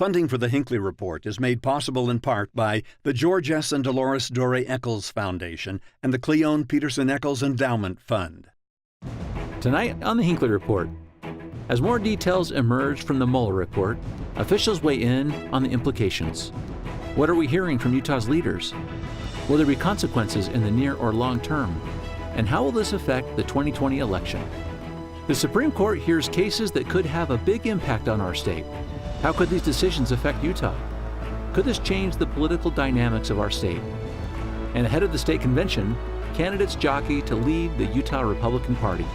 Funding for the Hinckley Report is made possible in part by the George S. and Dolores Doré Eccles Foundation and the Cleone Peterson Eccles Endowment Fund. Tonight on the Hinckley Report, as more details emerge from the Mueller Report, officials weigh in on the implications. What are we hearing from Utah's leaders? Will there be consequences in the near or long term? And how will this affect the 2020 election? The Supreme Court hears cases that could have a big impact on our state. How could these decisions affect Utah? Could this change the political dynamics of our state? And ahead of the state convention, candidates jockey to lead the Utah Republican Party.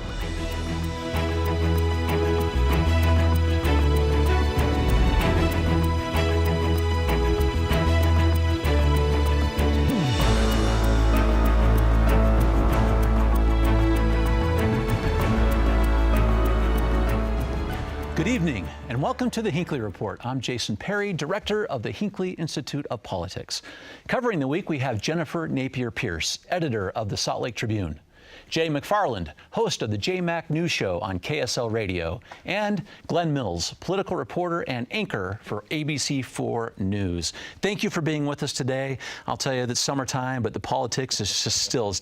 Good evening, and welcome to the Hinckley Report. I'm Jason Perry, director of the Hinckley Institute of Politics. Covering the week, we have Jennifer Napier-Pierce, editor of the Salt Lake Tribune, Jay McFarland, host of the JMac News Show on KSL Radio, and Glenn Mills, political reporter and anchor for ABC4 News. Thank you for being with us today. I'll tell you that it's summertime, but the politics is still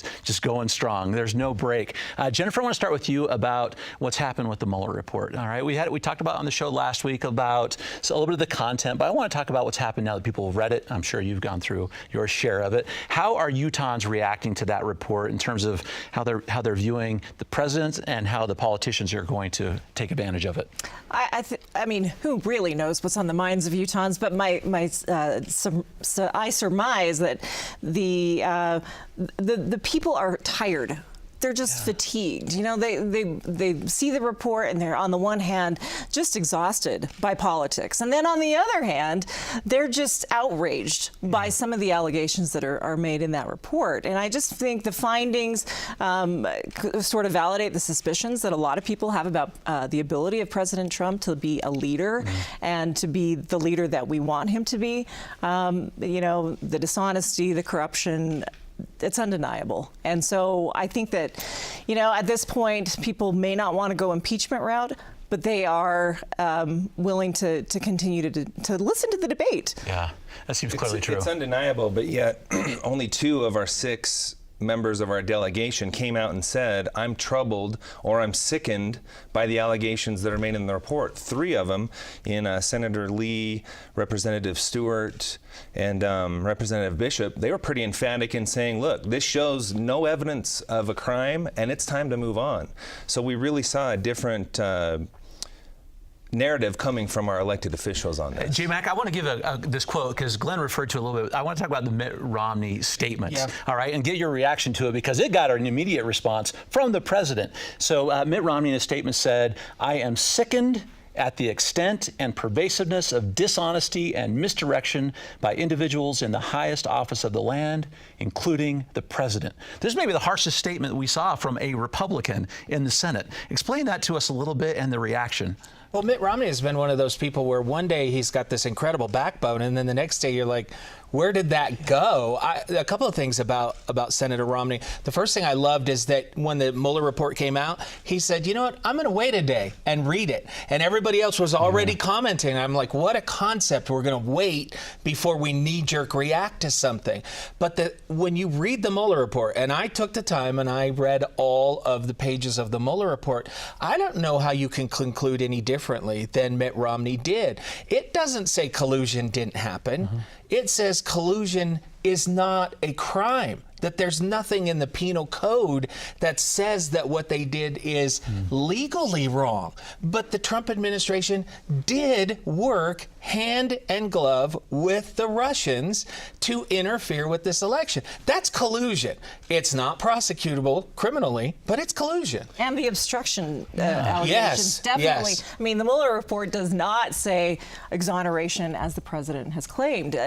going strong. There's no break. Jennifer, I want to start with you about what's happened with the Mueller Report. All right, we talked about on the show last week about a little bit of the content, but I want to talk about what's happened now that people have read it. I'm sure you've gone through your share of it. How are Utahns reacting to that report in terms of how they're viewing the president and how the politicians are going to take advantage of it? I mean, who really knows what's on the minds of Utahns? But I surmise that the people are tired. They're just fatigued. You know, they see the report and they're on the one hand just exhausted by politics, and then on the other hand they're just outraged by some of the allegations that are made in that report. And I just think the findings sort of validate the suspicions that a lot of people have about the ability of President Trump to be a leader and to be the leader that we want him to be. You know, the dishonesty, the corruption, it's undeniable. And so I think that, you know, at this point, people may not want to go impeachment route, but they are willing to continue to listen to the debate. Yeah, that seems clearly true. It's undeniable, but yet only 2 of our 6 members of our delegation came out and said, I'm troubled or I'm sickened by the allegations that are made in the report. 3 of them, in Senator Lee, Representative Stewart, and Representative Bishop, they were pretty emphatic in saying, look, this shows no evidence of a crime and it's time to move on. So we really saw a different narrative coming from our elected officials on this. J-Mac, I want to give this quote because Glenn referred to it a little bit. I want to talk about the Mitt Romney statements, all right, and get your reaction to it because it got an immediate response from the president. So Mitt Romney in a statement said, I am sickened at the extent and pervasiveness of dishonesty and misdirection by individuals in the highest office of the land, including the president. This may be the harshest statement that we saw from a Republican in the Senate. Explain that to us a little bit and the reaction. Well, Mitt Romney has been one of those people where one day he's got this incredible backbone, and then the next day you're like, where did that go? A couple of things about Senator Romney. The first thing I loved is that when the Mueller report came out, he said, you know what, I'm going to wait a day and read it. And everybody else was already commenting. I'm like, what a concept. We're going to wait before we knee-jerk react to something. But when you read the Mueller report, and I took the time and I read all of the pages of the Mueller report, I don't know how you can conclude any differently than Mitt Romney did. It doesn't say collusion didn't happen. It says collusion is not a crime, that there's nothing in the penal code that says that what they did is legally wrong. But the Trump administration did work hand and glove with the Russians to interfere with this election. That's collusion. It's not prosecutable criminally, but it's collusion. And the obstruction allegations, definitely. Yes. I mean, the Mueller report does not say exoneration as the president has claimed.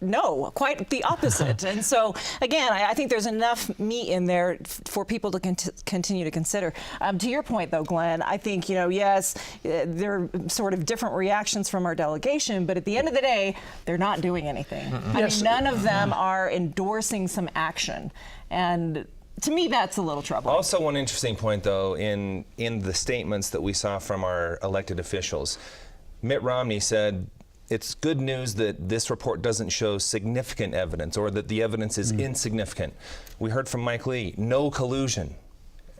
No, quite the opposite. And so, again, I think there's enough meat in there for people to continue to consider. To your point, though, Glenn, I think, you know, yes, there are sort of different reactions from our delegation, but at the end of the day, they're not doing anything. I mean, none of them are endorsing some action. And to me, that's a little troubling. Also, one interesting point, though, in the statements that we saw from our elected officials, Mitt Romney said, it's good news that this report doesn't show significant evidence or that the evidence is insignificant. We heard from Mike Lee, no collusion.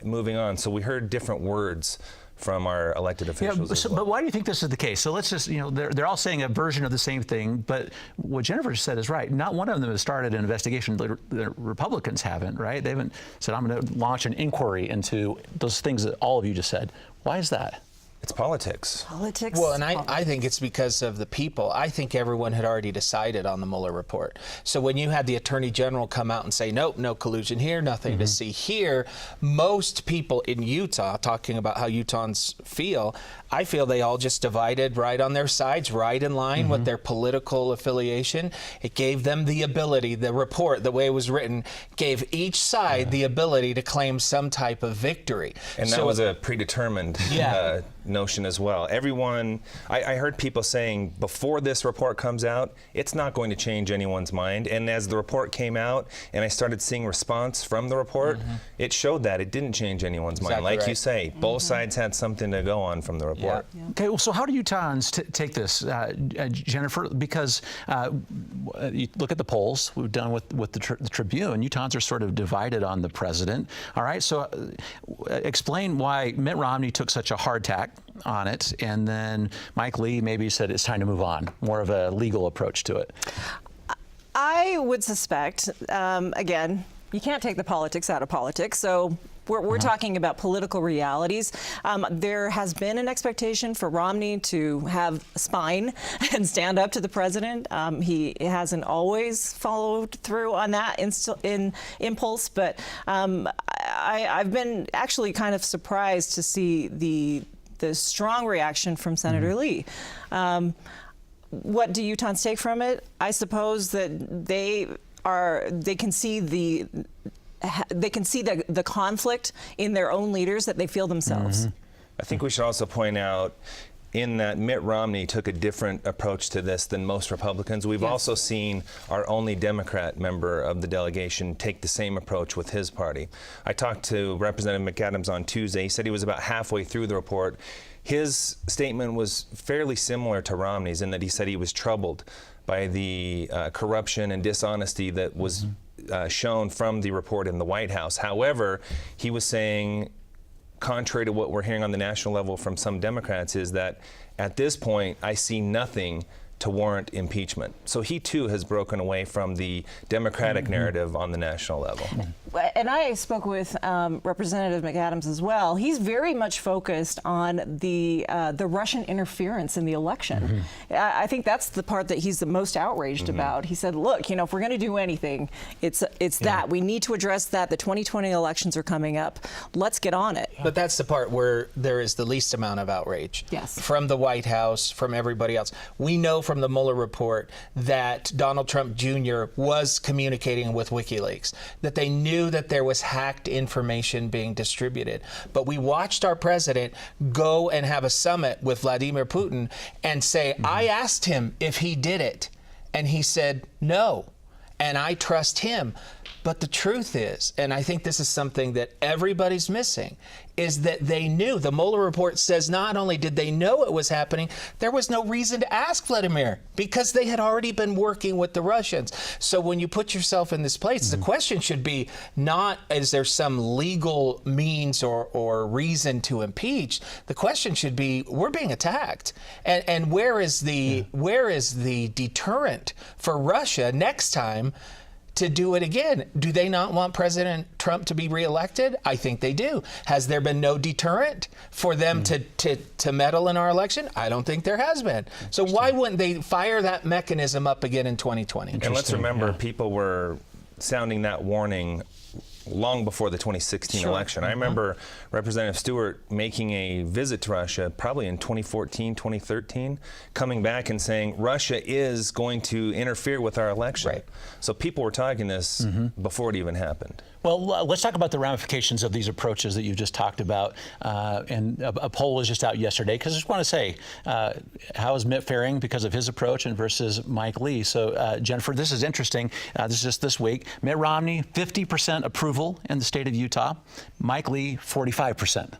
Moving on, so we heard different words from our elected officials. Yeah, but why do you think this is the case? So let's just, they're all saying a version of the same thing, but what Jennifer said is right. Not one of them has started an investigation. The Republicans haven't, right? They haven't said, I'm going to launch an inquiry into those things that all of you just said. Why is that? It's politics. Politics. Well, and I think it's because of the people. I think everyone had already decided on the Mueller report. So when you had the Attorney General come out and say, nope, no collusion here, nothing to see here, most people in Utah, talking about how Utahns feel, I feel they all just divided right on their sides, right in line with their political affiliation. It gave them the ability, the report, the way it was written, gave each side the ability to claim some type of victory. And that was a predetermined notion as well. Everyone, I heard people saying before this report comes out, it's not going to change anyone's mind. And as the report came out and I started seeing response from the report, it showed that it didn't change anyone's mind. Like you say, both sides had something to go on from the report. Okay, well, so how do Utahns take this, Jennifer? Because you look at the polls we've done with the Tribune, Utahns are sort of divided on the president. All right, so explain why Mitt Romney took such a hard tack on it, and then Mike Lee maybe said it's time to move on, more of a legal approach to it. I would suspect, again, you can't take the politics out of politics, so we're talking about political realities. There has been an expectation for Romney to have spine and stand up to the president. He hasn't always followed through on that in impulse, but I've been actually kind of surprised to see the strong reaction from Senator Lee. What do Utahns take from it? I suppose that they can see the conflict in their own leaders that they feel themselves. I think we should also point out in that Mitt Romney took a different approach to this than most Republicans. We've also seen our only Democrat member of the delegation take the same approach with his party. I talked to Representative McAdams on Tuesday. He said he was about halfway through the report. His statement was fairly similar to Romney's in that he said he was troubled by the corruption and dishonesty that was shown from the report in the White House. However, he was saying, contrary to what we're hearing on the national level from some Democrats, is that at this point, I see nothing to warrant impeachment. So he too has broken away from the Democratic narrative on the national level. And I spoke with Representative McAdams as well. He's very much focused on the Russian interference in the election. I think that's the part that he's the most outraged about. He said, look, if we're going to do anything, it's that. We need to address that. The 2020 elections are coming up. Let's get on it. But that's the part where there is the least amount of outrage. Yes. From the White House, from everybody else. We know from the Mueller report that Donald Trump Jr. was communicating with WikiLeaks, that they knew that there was hacked information being distributed. But we watched our president go and have a summit with Vladimir Putin and say, I asked him if he did it, and he said no, and I trust him. But the truth is, and I think this is something that everybody's missing, is that they knew. The Mueller report says not only did they know it was happening, there was no reason to ask Vladimir because they had already been working with the Russians. So when you put yourself in this place, the question should be not, is there some legal means or reason to impeach? The question should be, we're being attacked. And where is the deterrent for Russia next time to do it again? Do they not want President Trump to be reelected? I think they do. Has there been no deterrent for them to meddle in our election? I don't think there has been. So why wouldn't they fire that mechanism up again in 2020? And let's remember, people were sounding that warning long before the 2016 election. I remember Representative Stewart making a visit to Russia probably in 2014, 2013, coming back and saying Russia is going to interfere with our election. Right. So people were talking this before it even happened. Well, let's talk about the ramifications of these approaches that you just talked about. And a poll was just out yesterday, because I just want to say, how is Mitt faring because of his approach and versus Mike Lee? So, Jennifer, this is interesting. This is just this week. Mitt Romney, 50% approval in the state of Utah. Mike Lee, 45%.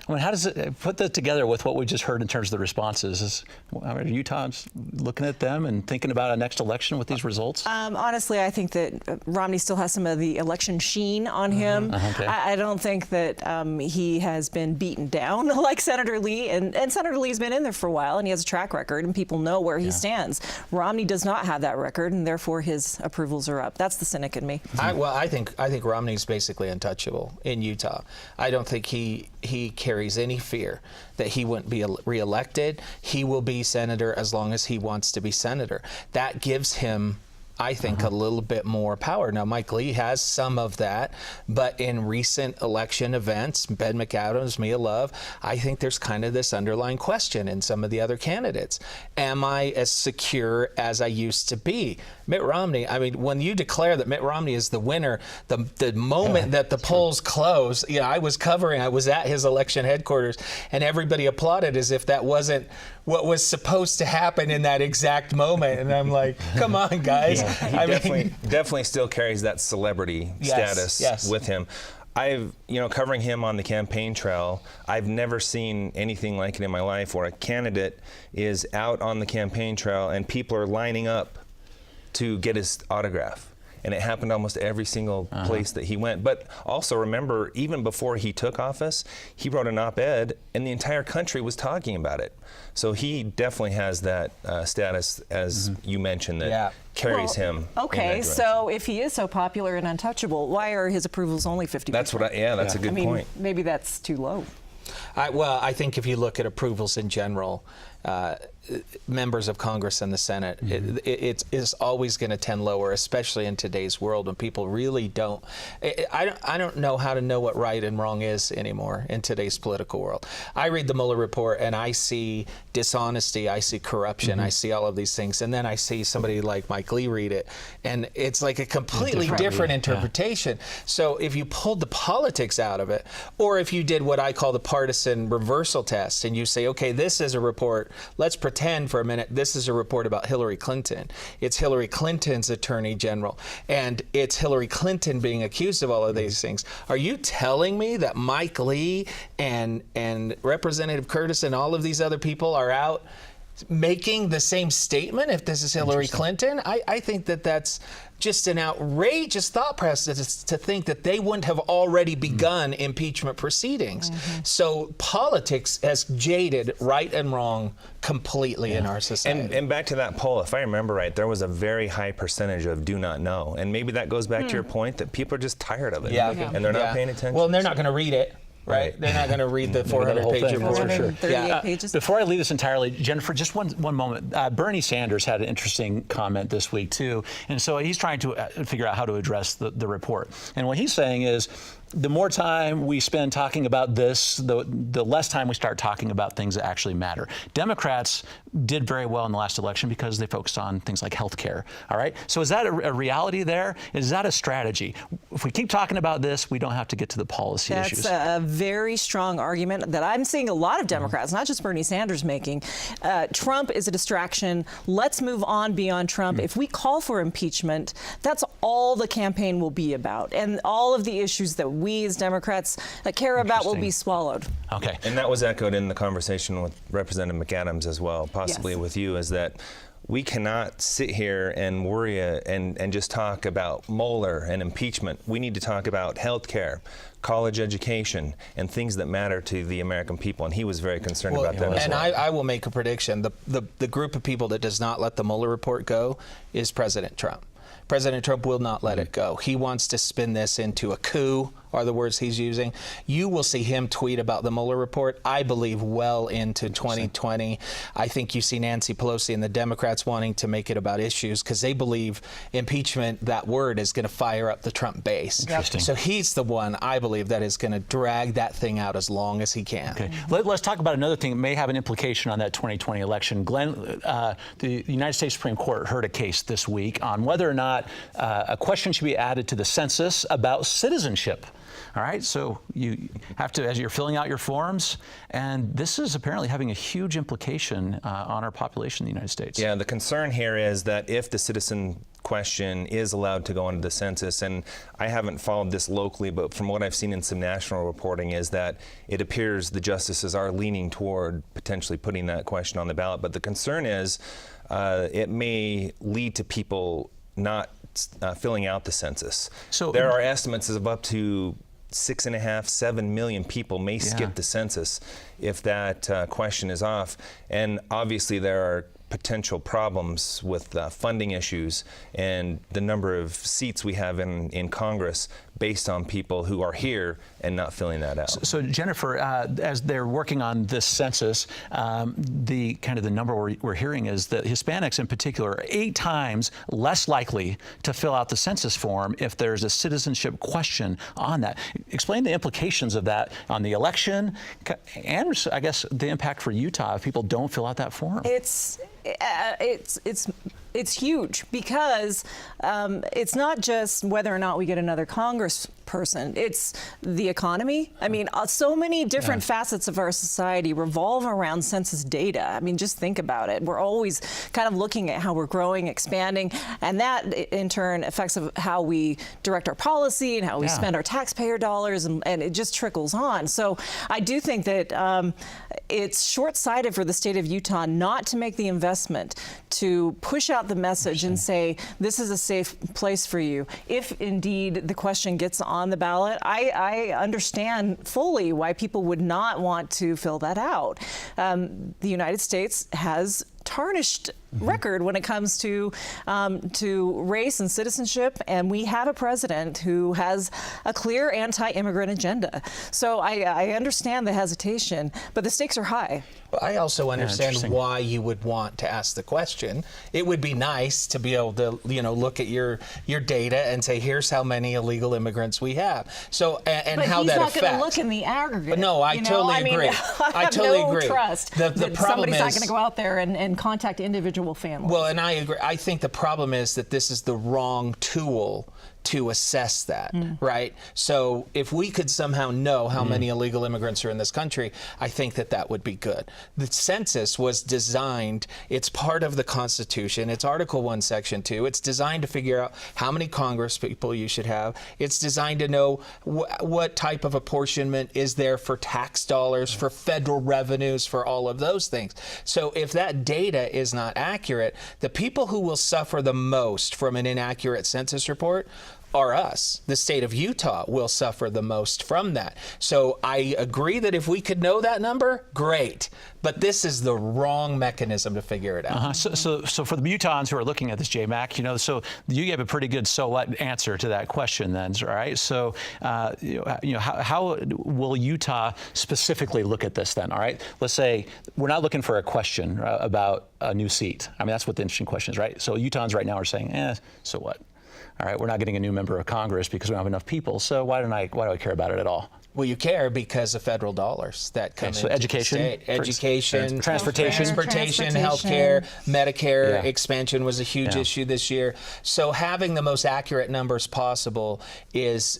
I mean, how does it put that together with what we just heard in terms of the responses? Are Utahns looking at them and thinking about a next election with these results? Honestly, I think that Romney still has some of the election sheen on him. Okay. I don't think that he has been beaten down like Senator Lee, and Senator Lee's been in there for a while, and he has a track record, and people know where he stands. Romney does not have that record, and therefore his approvals are up. That's the cynic in me. I think Romney's basically untouchable in Utah. I don't think he carries any fear that he wouldn't be reelected. He will be senator as long as he wants to be senator. That gives him, I think, a little bit more power. Now, Mike Lee has some of that, but in recent election events, Ben McAdams, Mia Love, I think there's kind of this underlying question in some of the other candidates. Am I as secure as I used to be? Mitt Romney, I mean, when you declare that Mitt Romney is the winner, the moment that the polls close, I was at his election headquarters, and everybody applauded as if that wasn't what was supposed to happen in that exact moment. And I'm like, come on, guys. He definitely still carries that celebrity status with him. Covering him on the campaign trail, I've never seen anything like it in my life where a candidate is out on the campaign trail and people are lining up to get his autograph. And it happened almost every single place that he went. But also remember, even before he took office, he wrote an op-ed and the entire country was talking about it. So he definitely has that status, as you mentioned, that carries him. Okay, so if he is so popular and untouchable, why are his approvals only 50%? That's that's a good point. Maybe that's too low. I think if you look at approvals in general, members of Congress and the Senate, it's always going to tend lower, especially in today's world when people really don't. I don't know how to know what right and wrong is anymore in today's political world. I read the Mueller Report and I see dishonesty, I see corruption, I see all of these things, and then I see somebody like Mike Lee read it, and it's like a completely different interpretation. So if you pulled the politics out of it, or if you did what I call the partisan reversal test, and you say, okay, this is a report. Let's pretend for a minute this is a report about Hillary Clinton. It's Hillary Clinton's attorney general, and it's Hillary Clinton being accused of all of these things. Are you telling me that Mike Lee and Representative Curtis and all of these other people are out making the same statement if this is Hillary Clinton? I think that that's just an outrageous thought process to think that they wouldn't have already begun impeachment proceedings. So politics has jaded right and wrong completely in our society. And back to that poll, if I remember right, there was a very high percentage of do not know. And maybe that goes back to your point that people are just tired of it. And they're not paying attention. Well, they're not going to read it. Right. They're not going to read the 400-page report. 438 pages. Before I leave this entirely, Jennifer, just one moment. Bernie Sanders had an interesting comment this week, too. And so he's trying to figure out how to address the report. And what he's saying is, the more time we spend talking about this, the less time we start talking about things that actually matter. Democrats did very well in the last election because they focused on things like health care. All right. So is that a reality there? Is that a strategy? If we keep talking about this, we don't have to get to the policy issues. That's a very strong argument that I'm seeing a lot of Democrats, not just Bernie Sanders, making. Trump is a distraction. Let's move on beyond Trump. If we call for impeachment, that's all the campaign will be about. And all of the issues that we as Democrats care about will be swallowed. Okay. And that was echoed in the conversation with Representative McAdams as well, possibly with you, is that we cannot sit here and worry and just talk about Mueller and impeachment. We need to talk about health care, college education, and things that matter to the American people. And he was very concerned about that as well. And I will make a prediction. The group of people that does not let the Mueller report go is President Trump. President Trump will not let it go. He wants to spin this into a coup, are the words he's using. You will see him tweet about the Mueller report, I believe, well into 2020. I think you see Nancy Pelosi and the Democrats wanting to make it about issues because they believe impeachment, that word, is going to fire up the Trump base. Interesting. So he's the one, I believe, that is going to drag that thing out as long as he can. Okay. Let's talk about another thing that may have an implication on that 2020 election. Glenn, the United States Supreme Court heard a case this week on whether or not a question should be added to the census about citizenship. All right, so you have to, as you're filling out your forms, and this is apparently having a huge implication on our population in the United States. Yeah, the concern here is that if the citizen question is allowed to go into the census, and I haven't followed this locally, but from what I've seen in some national reporting is that it appears the justices are leaning toward potentially putting that question on the ballot. But the concern is it may lead to people not filling out the census. So there are estimates of up to 6.5, 7 million people may skip the census if that question is off. And obviously there are potential problems with funding issues and the number of seats we have in Congress based on people who are here and not filling that out. So Jennifer, as they're working on this census, the number we're hearing is that Hispanics in particular are 8 times less likely to fill out the census form if there's a citizenship question on that. Explain the implications of that on the election and I guess the impact for Utah if people don't fill out that form. It's huge because it's not just whether or not we get another Congress person, it's the economy. I mean, so many different facets of our society revolve around census data. I mean, just think about it. We're always kind of looking at how we're growing, expanding, and that in turn affects how we direct our policy and how we spend our taxpayer dollars, and it just trickles on. So I do think that it's short-sighted for the state of Utah not to make the investment to push out the message and say, this is a safe place for you. If indeed the question gets on the ballot, I understand fully why people would not want to fill that out. The United States has tarnished record when it comes to race and citizenship, and we have a president who has a clear anti-immigrant agenda. So I understand the hesitation, but the stakes are high. Well, I also understand why you would want to ask the question. It would be nice to be able to, look at your data and say, here's how many illegal immigrants we have. So and but how that affects. But he's not going to look in the aggregate. But no, I totally agree. I totally have no agree. trust the that problem somebody's is, not going to go out there and contact individual families. Well, and I agree. I think the problem is that this is the wrong tool to assess that, right? So if we could somehow know how many illegal immigrants are in this country, I think that would be good. The census was designed, it's part of the Constitution, it's Article 1, Section 2. It's designed to figure out how many Congress people you should have. It's designed to know what type of apportionment is there for tax dollars, for federal revenues, for all of those things. So if that data is not accurate, the people who will suffer the most from an inaccurate census report are us. The state of Utah will suffer the most from that. So I agree that if we could know that number, great. But this is the wrong mechanism to figure it out. So for the Utahns who are looking at this, J-Mac, so you gave a pretty good so what answer to that question then, right? So, how will Utah specifically look at this then, all right? Let's say we're not looking for a question about a new seat. I mean, that's what the interesting question is, right? So Utahns right now are saying, so what? All right, we're not getting a new member of Congress because we don't have enough people, so why do I care about it at all? Well, you care because of federal dollars that come into education, the state. Education, transportation, healthcare, Medicare expansion was a huge issue this year. So having the most accurate numbers possible is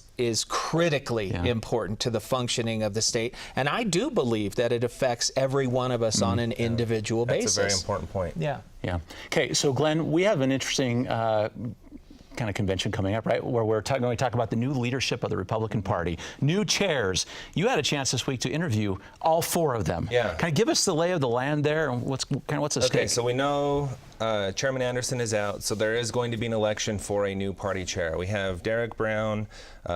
critically important to the functioning of the state. And I do believe that it affects every one of us on an individual basis. That's a very important point. Yeah. Okay, so Glenn, we have an interesting kind of convention coming up, right, where we're going to talk about the new leadership of the Republican Party, new chairs. You had a chance this week to interview all 4 of them. Yeah. Kind of give us the lay of the land there, and what's at stake? Okay, so we know Chairman Anderson is out, so there is going to be an election for a new party chair. We have Derek Brown,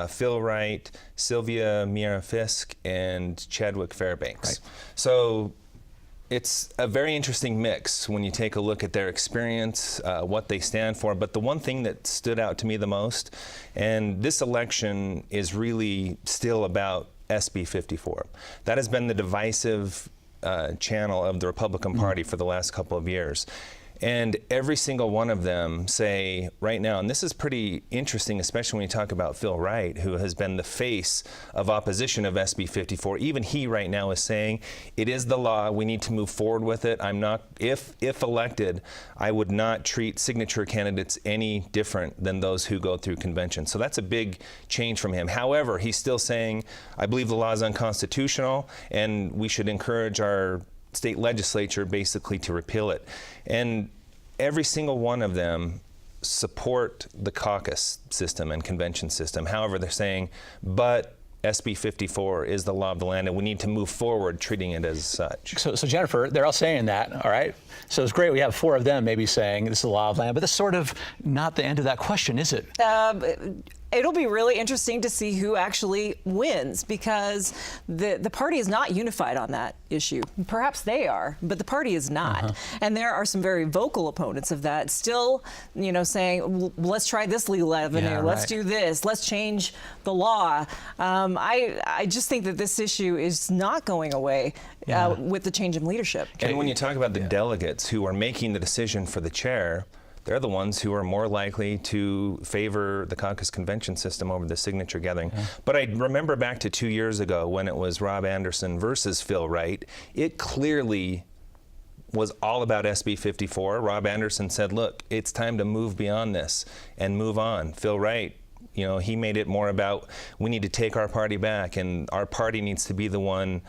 Phil Wright, Sylvia Miera-Fisk, and Chadwick Fairbanks. Right. So it's a very interesting mix when you take a look at their experience, what they stand for. But the one thing that stood out to me the most, and this election is really still about SB 54. That has been the divisive channel of the Republican Party for the last couple of years. And every single one of them say right now, and this is pretty interesting, especially when you talk about Phil Wright, who has been the face of opposition of SB 54. Even he right now is saying it is the law. We need to move forward with it. I'm not, if elected, I would not treat signature candidates any different than those who go through convention. So that's a big change from him. However, he's still saying, I believe the law is unconstitutional and we should encourage our state legislature basically to repeal it. And every single one of them support the caucus system and convention system. However, they're saying, but SB 54 is the law of the land and we need to move forward treating it as such. So Jennifer, they're all saying that, all right? So it's great we have 4 of them maybe saying this is the law of the land, but that's sort of not the end of that question, is it? It'll be really interesting to see who actually wins, because the party is not unified on that issue. Perhaps they are, but the party is not. And there are some very vocal opponents of that still, you know, saying, well, let's try this legal avenue, let's do this, let's change the law. I just think that this issue is not going away with the change in leadership. And when you talk about the delegates who are making the decision for the chair, they're the ones who are more likely to favor the caucus convention system over the signature gathering. But I remember back to 2 years ago when it was Rob Anderson versus Phil Wright. It clearly was all about SB 54. Rob Anderson said, look, it's time to move beyond this and move on. Phil Wright, you know, he made it more about we need to take our party back and our party needs to be the one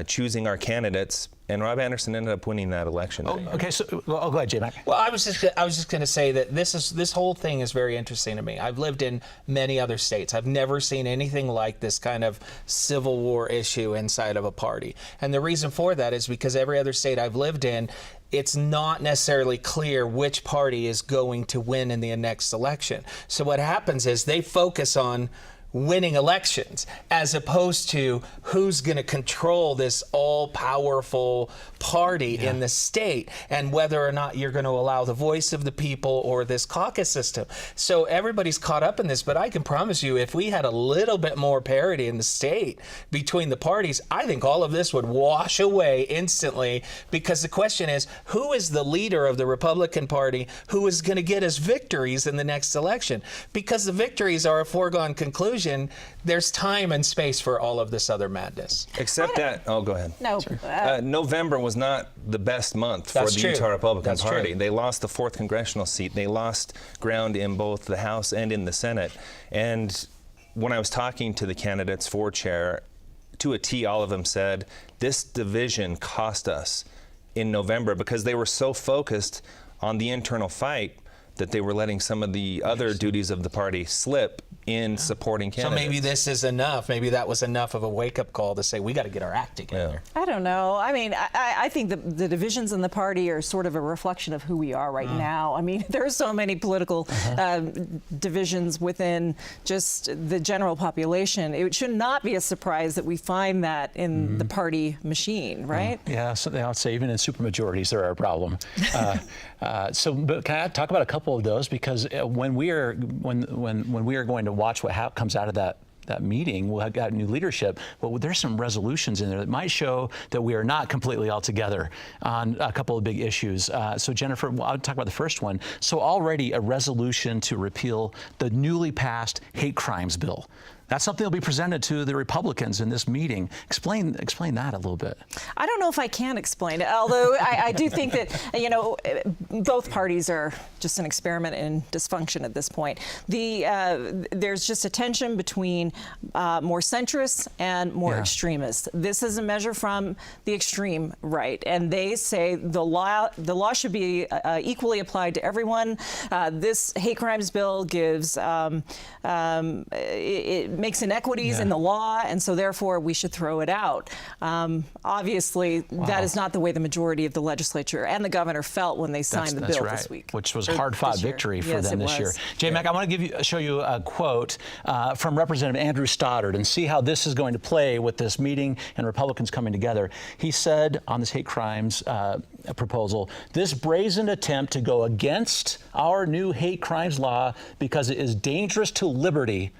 choosing our candidates, and Rob Anderson ended up winning that election. Okay, so go ahead, J-Mac. Well, I was just going to say that this whole thing is very interesting to me. I've lived in many other states. I've never seen anything like this kind of civil war issue inside of a party. And the reason for that is because every other state I've lived in, it's not necessarily clear which party is going to win in the next election. So what happens is they focus on winning elections as opposed to who's going to control this all-powerful party in the state and whether or not you're going to allow the voice of the people or this caucus system. So everybody's caught up in this, but I can promise you if we had a little bit more parity in the state between the parties, I think all of this would wash away instantly, because the question is, who is the leader of the Republican Party who is going to get us victories in the next election? Because the victories are a foregone conclusion. There's time and space for all of this other madness. Except that, oh, go ahead. No. November was not the best month for the Utah Republican Party. They lost the 4th congressional seat. They lost ground in both the House and in the Senate. And when I was talking to the candidates for chair, to a T, all of them said, this division cost us in November because they were so focused on the internal fight that they were letting some of the other duties of the party slip in supporting candidates. So maybe this is enough. Maybe that was enough of a wake-up call to say we got to get our act together. I don't know. I mean, I think the divisions in the party are sort of a reflection of who we are right now. I mean, there are so many political divisions within just the general population. It should not be a surprise that we find that in the party machine, right? Yeah, so I would say even in supermajorities there are a problem. But can I talk about a couple of those? Because when we are going to watch what comes out of that meeting, we'll have got new leadership, but there's some resolutions in there that might show that we are not completely all together on a couple of big issues. So Jennifer, I'll talk about the first one. So already a resolution to repeal the newly passed hate crimes bill. That's something that'll be presented to the Republicans in this meeting. Explain that a little bit. I don't know if I can explain it, although I do think that, you know, both parties are just an experiment in dysfunction at this point. There's just a tension between more centrists and more extremists. This is a measure from the extreme right, and they say the law should be equally applied to everyone. This hate crimes bill gives it makes inequities in the law, and so therefore we should throw it out. Obviously, that is not the way the majority of the legislature and the governor felt when they signed the bill this week. Which was a hard-fought victory for them this year. J-Mac, I want to show you a quote from Representative Andrew Stoddard and see how this is going to play with this meeting and Republicans coming together. He said on this hate crimes proposal, "This brazen attempt to go against our new hate crimes law because it is dangerous to liberty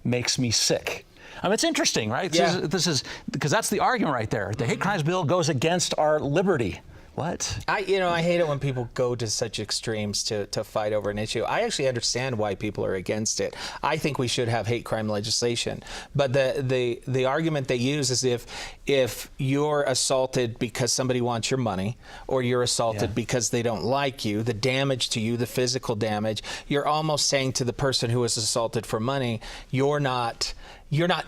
makes me sick." I mean, it's interesting, right? This is because that's the argument right there. The hate crimes bill goes against our liberty. What? I hate it when people go to such extremes to fight over an issue. I actually understand why people are against it. I think we should have hate crime legislation. But the argument they use is if you're assaulted because somebody wants your money, or you're assaulted because they don't like you, the damage to you, the physical damage, you're almost saying to the person who was assaulted for money, you're not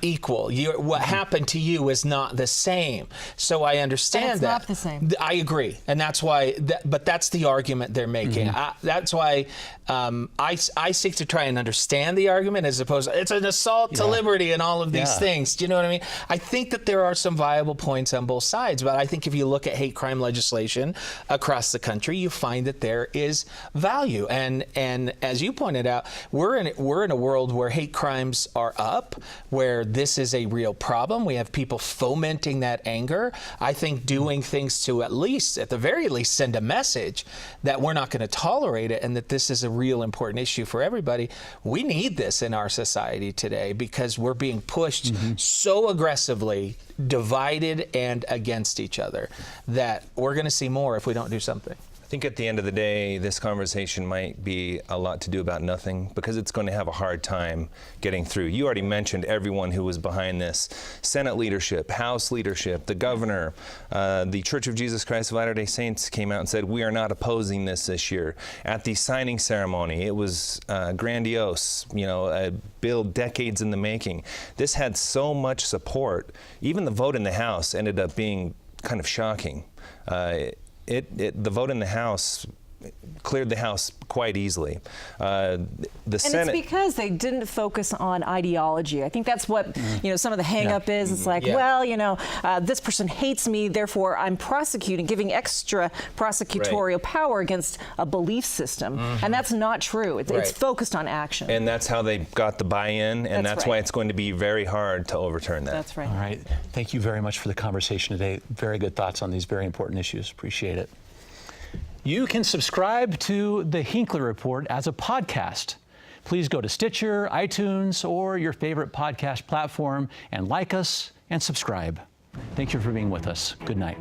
equal. What happened to you is not the same. So I understand that. It's not the same. I agree, and that's why. But that's the argument they're making. That's why I seek to try and understand the argument, as opposed to it's an assault to liberty and all of these things. Do you know what I mean? I think that there are some viable points on both sides, but I think if you look at hate crime legislation across the country, you find that there is value. And as you pointed out, we're in a world where hate crimes are up, where this is a real problem. We have people fomenting that anger. I think doing things to at the very least, send a message that we're not going to tolerate it and that this is a real important issue for everybody. We need this in our society today because we're being pushed so aggressively, divided and against each other, that we're going to see more if we don't do something. I think at the end of the day, this conversation might be a lot to do about nothing, because it's going to have a hard time getting through. You already mentioned everyone who was behind this: Senate leadership, House leadership, the governor, the Church of Jesus Christ of Latter-day Saints came out and said, we are not opposing this year. At the signing ceremony, it was grandiose, a bill decades in the making. This had so much support. Even the vote in the House ended up being kind of shocking. The vote in the House cleared the House quite easily. The Senate, it's because they didn't focus on ideology. I think that's what some of the hang-up is. It's like, well, this person hates me, therefore I'm prosecuting, giving extra prosecutorial power against a belief system, and that's not true. It's focused on action. And that's how they got the buy-in, and that's why it's going to be very hard to overturn that. That's right. All right. Thank you very much for the conversation today. Very good thoughts on these very important issues. Appreciate it. You can subscribe to the Hinckley Report as a podcast. Please go to Stitcher, iTunes, or your favorite podcast platform and like us and subscribe. Thank you for being with us. Good night.